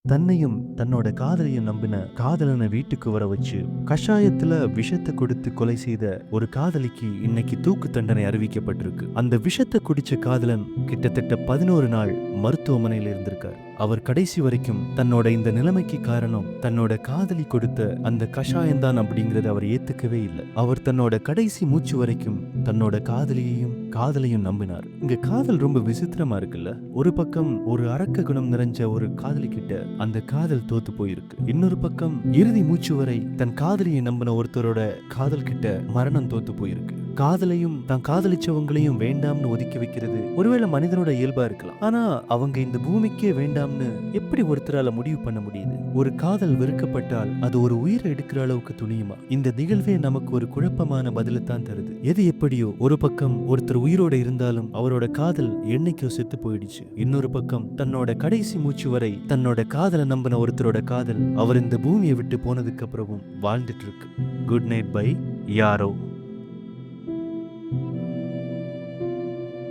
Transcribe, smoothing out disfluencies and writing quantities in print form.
தன்னையும் தன்னோட காதலையும் நம்பின காதலனை வீட்டுக்கு வர வச்சு கஷாயத்துல விஷத்தை கொடுத்து கொலை செய்த ஒரு காதலிக்கு இன்னைக்கு தூக்கு தண்டனை அறிவிக்கப்பட்டிருக்கு. அந்த விஷத்தை குடிச்ச காதலன் கிட்டத்தட்ட 11 நாள் மருத்துவமனையில் இருந்திருக்கார். அவர் கடைசி வரைக்கும் தன்னோட இந்த நிலைமைக்கு காரணம் தன்னோட காதலி கொடுத்த அந்த கஷாயம்தான் அப்படிங்கறத அவர் ஏத்துக்கவே இல்லை. அவர் தன்னோட கடைசி மூச்சு வரைக்கும் தன்னோட காதலையும் நம்பினார். இங்க காதல் ரொம்ப விசித்திரமா இருக்குல்ல. ஒரு பக்கம் ஒரு அரக்க குணம் நிறைஞ்ச ஒரு காதலி கிட்ட அந்த காதல் தோத்து போயிருக்கு. இன்னொரு பக்கம் இறுதி மூச்சு வரை தன் காதலியை நம்பின ஒருத்தரோட காதல் கிட்ட மரணம் தோத்து போயிருக்கு. காதலையும் தான் காதலிச்சவங்களையும் வேண்டாம்னு ஒதுக்கி வைக்கிறது ஒருவேளை மனிதனோட இயல்பா இருக்கலாம். ஆனா அவங்க இந்த பூமிக்கே வேண்டாம்னு எப்படி ஒருத்தரால முடிவு பண்ண முடியுது? ஒரு காதல் வெறுக்கப்பட்டால் அது ஒரு உயிரை எடுக்கிற அளவுக்கு துணியுமா? இந்த நிகழ்வே நமக்கு ஒரு குழப்பமான பதிலை தான் தருது. எது எப்படியோ ஒரு பக்கம் ஒருத்தர் உயிரோட இருந்தாலும் அவரோட காதல் என்னைக்கோ செத்து போயிடுச்சு. இன்னொரு பக்கம் தன்னோட கடைசி மூச்சு வரை தன்னோட காதலை நம்பின ஒருத்தரோட காதல் அவர் இந்த பூமியை விட்டு போனதுக்கு அப்புறமும் வாழ்ந்துட்டு இருக்கு. குட் நைட் பை யாரோ.